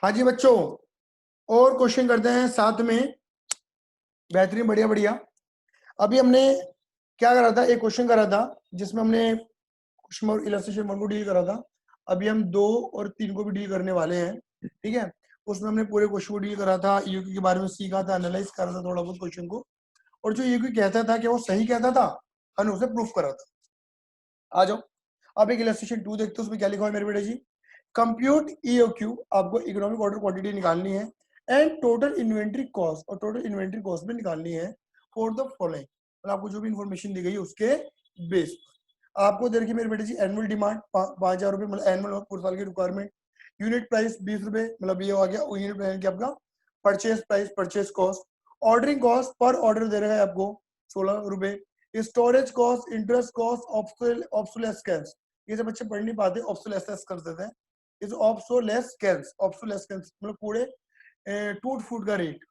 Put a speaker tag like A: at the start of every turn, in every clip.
A: हाँ जी बच्चों, और क्वेश्चन करते हैं साथ में। बेहतरीन, बढ़िया बढ़िया। अभी हमने क्या करा था, एक क्वेश्चन करा था जिसमें हमने क्वेश्चन और इलस्ट्रेशन 1 को डील करा था। अभी हम 2 और 3 को भी डील करने वाले हैं, ठीक है। उसमें हमने पूरे क्वेश्चन को डील करा था, यूक्यू के बारे में सीखा था, एनालाइज करा था थोड़ा बहुत क्वेश्चन को। और जो यूक्यू कहता था कि वो सही कहता था, हमने उसे प्रूफ करा था। आ जाओ, अब एक इलस्ट्रेशन 2 देखते हैं, उसमें क्या लिखा है मेरे बेटे जी। कंप्यूट ईओक्यू, आपको इकोनॉमिक ऑर्डर क्वांटिटी निकालनी है एंड टोटल इन्वेंट्री कॉस्ट, और टोटल इन्वेंट्री कॉस्ट भी निकालनी है फॉर द फॉलोइंग। मतलब आपको जो भी इन्फॉर्मेशन दी गई है उसके बेस पर आपको दे रखी मेरे बेटे जी एनुअल डिमांड 5,000 रुपये, मतलब एनुअल पूरे साल की रिक्वायरमेंट। यूनिट प्राइस 20 रुपए, मतलब ये आ गया यूनिट प्राइस आपका purchase price, purchase cost. Ordering cost per order दे रहा है आपको 16 रुपए। Storage cost, interest cost, obsolescence, ये सब बच्चे पढ़ नहीं पाते, ऑब्सोलेस्केंस कर देते हैं। इज ऑब्सोलेस्केंस, ऑब्सोलेस्केंस मतलब पूरे टूट फूट का रेट,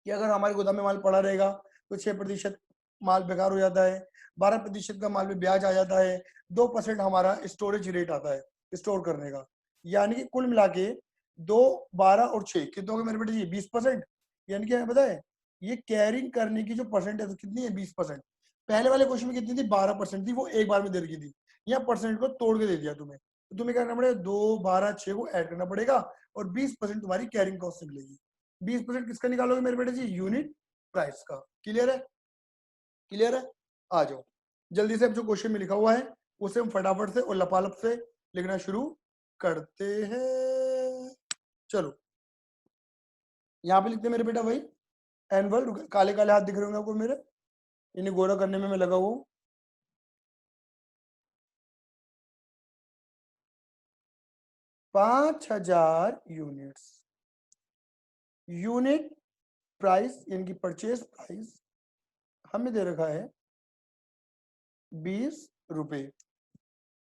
A: कि अगर हमारे गोदाम में माल पड़ा रहेगा तो 6% माल बेकार हो जाता है, 12% का माल में ब्याज आ जाता है, 2% हमारा स्टोरेज रेट आता है स्टोर करने का। यानी कि कुल मिला के 2, 12 और 6 कितने हो गए मेरे बेटे जी? 20%। यानी कि हमें पता है ये कैरिंग करने की जो परसेंट है तो कितनी है? 20%। पहले वाले क्वेश्चन में कितनी थी? 12% थी, वो एक बार में दे रखी थी। यहाँ परसेंट को तोड़ के दे दिया तुम्हें, तो तुम्हें क्या करना पड़ेगा? 2, 12, 6 को ऐड करना पड़ेगा और 20% तुम्हारी कैरिंग कॉस्ट निकलेगी। 20% किसका निकालोगे मेरे बेटे जी? यूनिट प्राइस का। क्लियर है? क्लियर है? आ जाओ जल्दी से, अब जो क्वेश्चन में लिखा हुआ है उसे हम फटाफट से और लपालप से लिखना शुरू करते हैं। चलो यहाँ पे लिखते हैं मेरे बेटा भाई एनुअल, काले काले हाथ दिख रहे होंगे आपको मेरे, इन्हें गोरा करने में मैं लगा हुआ हूँ। 5,000 यूनिट्स। यूनिट प्राइस यानी कि परचेज प्राइस हमें दे रखा है 20 रुपए।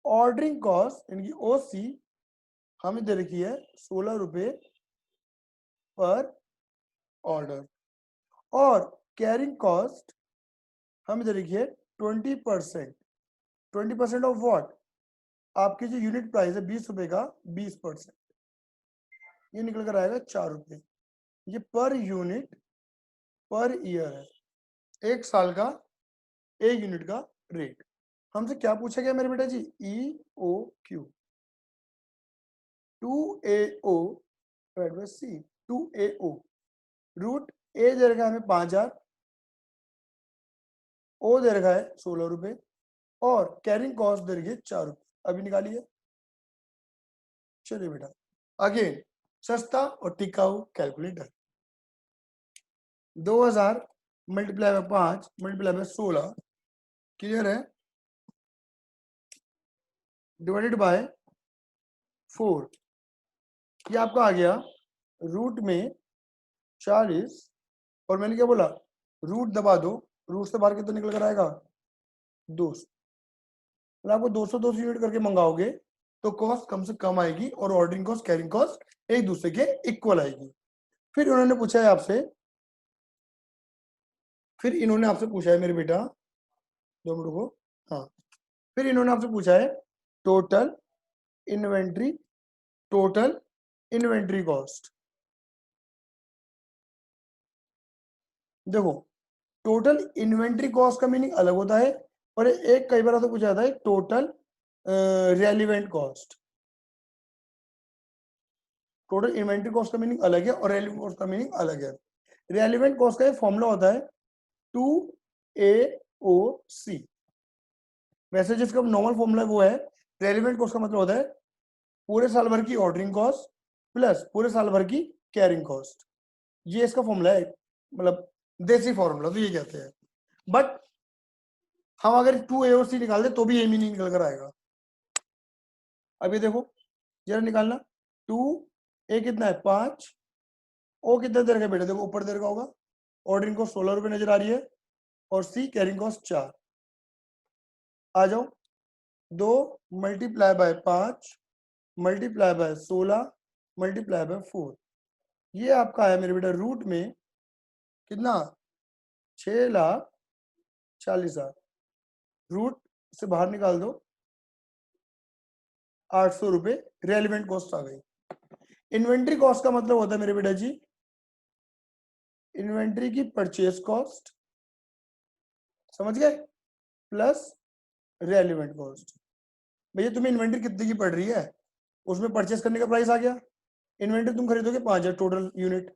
A: ऑर्डरिंग कॉस्ट यानी कि ओसी हमें दे रखी है 16 रुपए पर ऑर्डर। और कैरिंग कॉस्ट हमें दे रखी है 20%। 20% ऑफ व्हाट? आपकी जो यूनिट प्राइस है 20 रुपए का 20%, ये निकल कर आएगा 4 रुपए। ये पर यूनिट पर ईयर है, एक साल का एक यूनिट का रेट। हमसे क्या पूछा गया मेरे बेटा जी? ई ओ क्यू, 2AO सी, 2AO रूट ए दे रखा है हमें 5,000, ओ दे रखा है 16 रुपए और कैरिंग कॉस्ट दे रखी है 4 रुपए। अभी निकालिए। चलिए बेटा, अगेन सस्ता और टिकाऊ calculator. 2000 multiply by 5 multiply by 16, clear है, डिवाइडेड बाय 4, ये आपका आ गया रूट में 40। और मैंने क्या बोला? रूट दबा दो, रूट से बाहर कितना निकल कर आएगा? 200। मतलब आपको 200 यूनिट करके मंगाओगे तो कॉस्ट कम से कम आएगी और ऑर्डरिंग कॉस्ट, कैरिंग कॉस्ट एक दूसरे के इक्वल आएगी। फिर उन्होंने पूछा है आपसे, फिर इन्होंने आपसे पूछा है मेरे बेटा, 2 मिनट को, हाँ, फिर इन्होंने आपसे पूछा है total inventory, total inventory cost. देखो, टोटल इन्वेंट्री कॉस्ट का मीनिंग अलग होता है और एक कई बार तो पूछा जाता है total relevant cost. Total inventory cost का मीनिंग अलग है और रेलिवेंट कॉस्ट का मीनिंग अलग है। रेलिवेंट कॉस्ट का एक फॉर्मूला होता है 2AOC। वैसे जिसका नॉर्मल फॉर्मूला वो है, रेलिवेंट कॉस्ट का मतलब होता है पूरे साल भर की ऑर्डरिंग कॉस्ट प्लस पूरे साल भर की कैरिंग कॉस्ट। ये इसका फॉर्मूला है, मतलब देसी फॉर्मूला तो ये कहते हैं। बट हम अगर 2AOC निकाल दे तो भी ये मीनिंग निकल कर आएगा। अभी देखो जरा निकालना, 2A कितना है? 5, ओ कितना देर का बेटा? देखो ऊपर देर का होगा, ऑर्डरिंग कॉस्ट 16 रुपए नजर आ रही है और सी कैरिंग कॉस्ट 4। आ जाओ, 2 multiply by 5 multiply by 16 multiply by 4, ये आपका है मेरे बेटा रूट में कितना? 6,40,000। रूट से बाहर निकाल दो, 800 रुपए रेलिवेंट कॉस्ट आ गई। इन्वेंट्री कॉस्ट का मतलब होता है मेरे बेटा जी इन्वेंट्री की परचेज कॉस्ट, समझ गए, प्लस रेलिवेंट कॉस्ट। भैया तुम्हें इन्वेंट्री कितने की पड़ रही है, उसमें परचेस करने का प्राइस आ गया। इन्वेंट्री तुम खरीदोगे 5,000 टोटल यूनिट,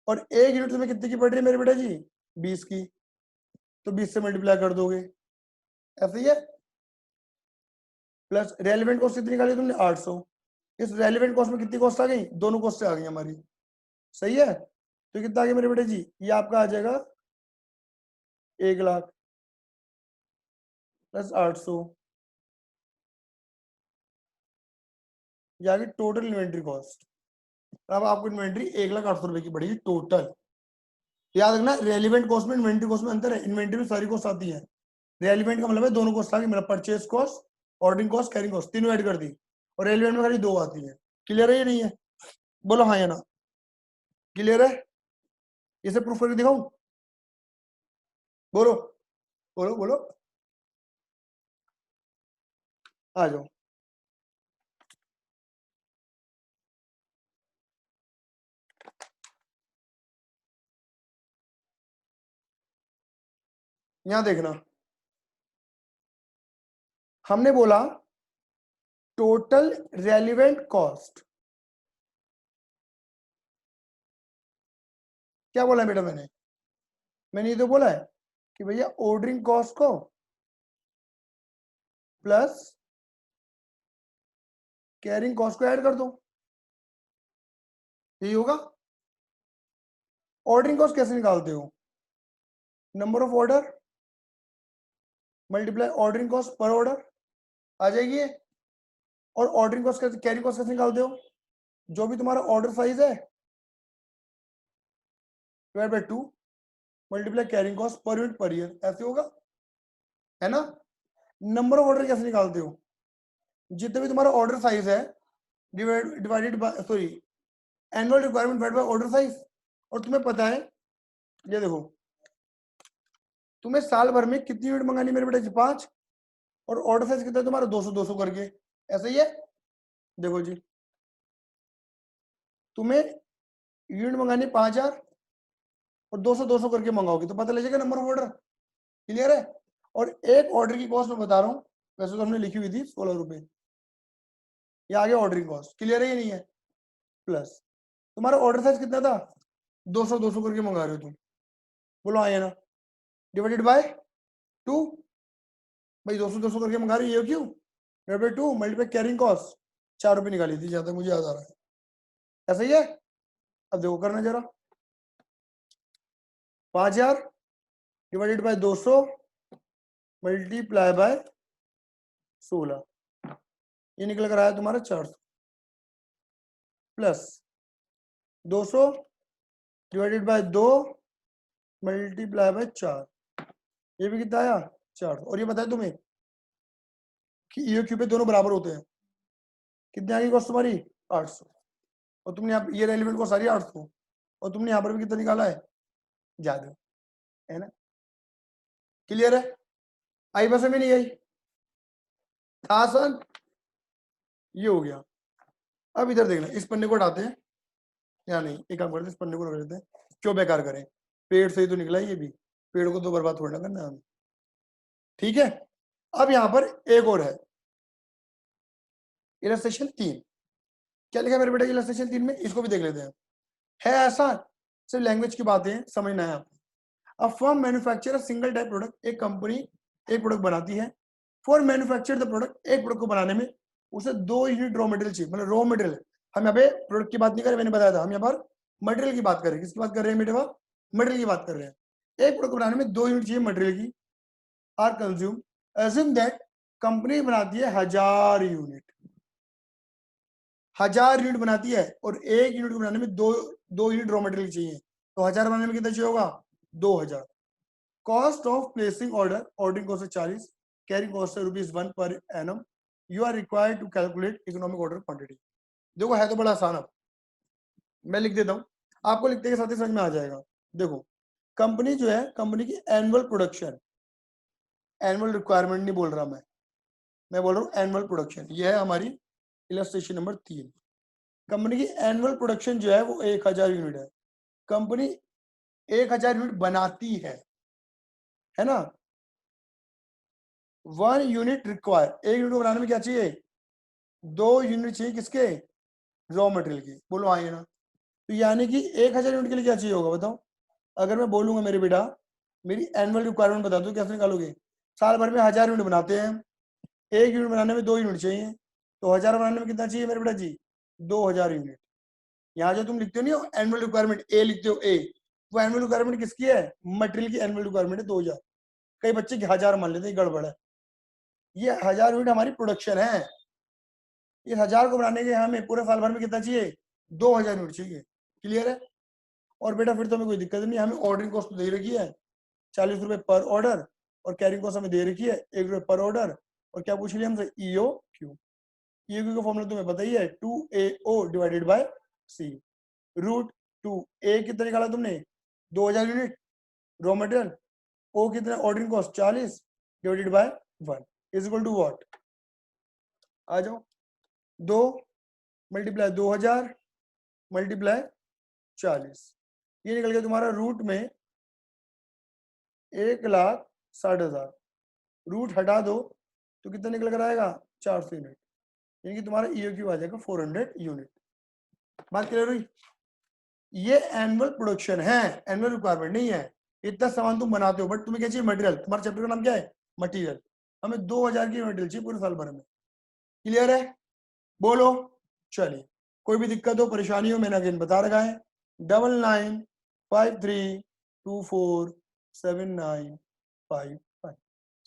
A: और एक यूनिट तुम्हें कितने की पड़ रही है मेरे बेटा जी 20 की, तो 20 से मल्टीप्लाई कर दोगे, ऐसे ही है। प्लस रेलिवेंट कॉस्ट कितनी निकाली तुमने 800, इस रेलिवेंट कॉस्ट में कितनी कॉस्ट आ गई, दोनों कॉस्ट से आ गई हमारी, सही है। तो कितना आ गया मेरे बेटे जी, ये आपका आ जाएगा 1,00,000 प्लस 800, ये आ गई टोटल इन्वेंट्री कॉस्ट। अब आपको इन्वेंट्री 1,08,000 रुपए की पड़ेगी टोटल। याद रखना रेलिवेंट कॉस्ट में इन्वेंट्री कॉस्ट में अंतर है, इन्वेंट्री में सारी कॉस्ट आती है, रेलिवेंट का मतलब है दोनों कॉस्ट आ गई, मतलब purchase cost, ordering cost, carrying cost, तीनों ऐड कर दी, और रेलिवेंट में खाली 2 आती है। क्लियर है या नहीं है, बोलो हाँ या ना, क्लियर है। इसे प्रूफ करके दिखाऊं, बोलो बोलो बोलो, आ जाओ। यहां देखना, हमने बोला टोटल रेलिवेंट कॉस्ट, क्या बोला बेटा मैंने ये तो बोला है कि भैया ऑर्डरिंग कॉस्ट को प्लस कैरिंग कॉस्ट को ऐड कर दो, यही होगा। ऑर्डरिंग कॉस्ट कैसे निकालते हो, number of order multiply ordering cost per order, आ जाएगी ये। और ऑर्डरिंग कॉस्ट कैसे, कैरिंग कॉस्ट कैसे निकालते हो, जो भी तुम्हारा ऑर्डर साइज है divide by 2 multiply carrying cost per unit per year, ऐसे होगा, है ना। नंबर ऑफ ऑर्डर कैसे निकालते हो, जितने भी तुम्हारा ऑर्डर साइज है divided by sorry annual requirement divide by order size. और तुम्हें पता है, ये देखो तुम्हें साल भर में कितनी यूनिट मंगानी मेरे बेटे 5, और ऑर्डर साइज कितना है तुम्हारा 200 200 करके, ऐसा ही है। देखो जी तुम्हें यूनिट मंगानी 5,000 और 200 200 करके मंगाओगे तो पता लगेगा नंबर ऑफ ऑर्डर, क्लियर है। और एक ऑर्डर की कॉस्ट मैं बता रहा हूँ, वैसे तो हमने लिखी हुई थी 16 रुपए, ये आगे ऑर्डरिंग कॉस्ट, क्लियर है या नहीं है। प्लस तुम्हारा ऑर्डर साइज कितना था 200 200 करके मंगा रहे हो तुम, बोलो आया ना, डिवाइडेड बाय 2, भाई 200 200 करके मंगा रहे हो ये क्यों, divide by 2 multiply carrying cost 4 रुपए निकाली थी जहां तक मुझे याद आ रहा है, ऐसा ही है। अब देखो करना जरा, 5,000 डिवाइडेड बाय 200 मल्टीप्लाई बाय 16, ये निकल कर आया तुम्हारा 400, plus 200 divided by 2 multiply by 4, ये भी कितना आया 400। और ये बताया तुम्हें कि ईओक्यू पे दोनों बराबर होते हैं, कितनी आ गई कॉस्ट तुम्हारी 800, और तुमने यहाँ ये रेलिवेंट कॉस्ट सारी 800, और तुमने यहाँ पर भी कितना निकाला है ज्यादा, है ना। क्लियर है, आई बस में नहीं आई, आसान, ये हो गया। अब इधर देखना, इस पन्ने को हटाते हैं, या नहीं एक काम करते हैं, इस पन्ने को रख लेते हैं, क्यों बेकार करें, पेड़ से ही तो निकला ये भी, पेड़ को तो बर्बाद थोड़ा करना है हमें, ठीक है। अब यहाँ पर एक और है इलस्ट्रेशन 3, क्या लिखा है मेरे बेटा इलस्ट्रेशन 3 में, इसको भी देख लेते हैं। है आसान, सिर्फ लैंग्वेज की बातें समझना है आपको। A firm manufacture single type product, एक कंपनी एक प्रोडक्ट बनाती है, फॉर मैन्युफैक्चर द प्रोडक्ट, एक प्रोडक्ट को बनाने में उसे 2 यूनिट रॉ मटेरियल चाहिए, मतलब रॉ मटेरियल, हम यहाँ पे प्रोडक्ट की बात नहीं कर रहे, मैंने बताया था हम यहाँ पर मटेरियल की बात कर रहे हैं, किसकी बात कर रहे हैं बेटे, मटेरियल की बात कर रहे हैं। एक प्रोडक्ट बनाने में 2 यूनिट चाहिए मटेरियल की, are consume, assume that company बनाती है 1,000 यूनिट, 1,000 यूनिट बनाती है, और एक यूनिट को बनाने में दो यूनिट रॉ मटेरियल चाहिए, तो 1,000 बनाने में कितना चाहिए होगा 2,000। Cost of placing order, ordering cost है 40, कैरिंग कॉस्ट है ₹1 per annum, you are required to calculate economic order quantity. देखो है तो बड़ा आसान, अब मैं लिख देता हूँ, आपको लिखते के साथ ही समझ में आ जाएगा। देखो कंपनी जो है, कंपनी की एनुअल प्रोडक्शन, एनुअल रिक्वायरमेंट नहीं बोल रहा मैं बोल रहा हूँ एनुअल प्रोडक्शन, ये है हमारी इलस्ट्रेशन नंबर 3। कंपनी की एनुअल प्रोडक्शन जो है वो 1000 यूनिट है। कंपनी 1000 यूनिट बनाती है ना। 1 यूनिट रिक्वायर, 1 यूनिट को बनाने में क्या चाहिए, 2 यूनिट चाहिए किसके, रॉ मटेरियल की। बोलो आइए ना। तो यानी कि 1000 यूनिट के लिए क्या चाहिए होगा बताओ। अगर मैं बोलूंगा मेरे बेटा मेरी एनुअल रिक्वायरमेंट बता दो, कैसे निकालोगे। साल भर में 1000 यूनिट बनाते हैं, 1 यूनिट बनाने में 2 यूनिट चाहिए, तो 1000 बनाने में कितना चाहिए मेरे बेटा जी, 2000 यूनिट। यहाँ जो तुम लिखते हो नहीं एनुअल रिक्वायरमेंट ए लिखते हो ए, वो एनुअल रिक्वायरमेंट किसकी है, मटेरियल की एनुअल रिक्वायरमेंट है 2000। कई बच्चे की 1000 मान लेते हैं, गड़बड़ है। ये 1000 यूनिट हमारी प्रोडक्शन है। इस 1000 को बनाने के हमें पूरे साल भर में कितना चाहिए, 2000 यूनिट चाहिए। क्लियर है। और बेटा फिर तो हमें कोई दिक्कत नहीं, हमें ऑर्डरिंग कॉस्ट दे रखी है 40 रुपए पर ऑर्डर, और कैरिंग कॉस्ट हमें दे रखी है 1 रुपए पर ऑर्डर। और क्या पूछ लिया हमसे, ईओ क्यू। ईओ क्यू का फॉर्मूला तुम्हें पता ही है, 2AO divided by C. Root 2A कितना निकाला तुमने, 2000 यूनिट रॉ मटेरियल, ओ कितना ordering cost 40 divided by 1 is equal to what. आ जाओ, 2 मल्टीप्लाई 2000 मल्टीप्लाई 40, ये निकल गया तुम्हारा रूट में 1,60,000। रूट हटा दो तो कितना निकल कर आएगा, 400 यूनिट। यानी कि तुम्हारा ईओ क्यू आ जाएगा 400 यूनिट। बात क्लियर हुई। ये एनुअल प्रोडक्शन है, एनुअल रिक्वायरमेंट नहीं है। इतना सामान तुम बनाते हो, बट तुम्हें क्या चाहिए, मटेरियल। तुम्हारा चैप्टर का नाम क्या है, मटेरियल। हमें 2000 की मटेरियल चाहिए पूरे साल भर में। क्लियर है, बोलो। चलिए, कोई भी दिक्कत हो परेशानी हो मैंने अगेन बता रखा है, 9953247955।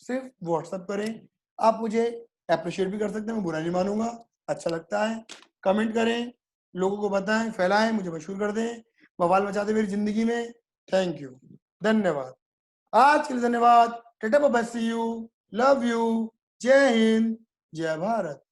A: सिर्फ व्हाट्सएप करें। आप मुझे अप्रिशिएट भी कर सकते हैं, मैं बुरा नहीं मानूंगा, अच्छा लगता है। कमेंट करें, लोगों को बताएं, फैलाएं, मुझे मशहूर कर दें, बवाल मचा दें मेरी जिंदगी में। थैंक यू, धन्यवाद। आज के लिए धन्यवाद। Tata bye bye, see you, love you, जय हिंद, जय भारत।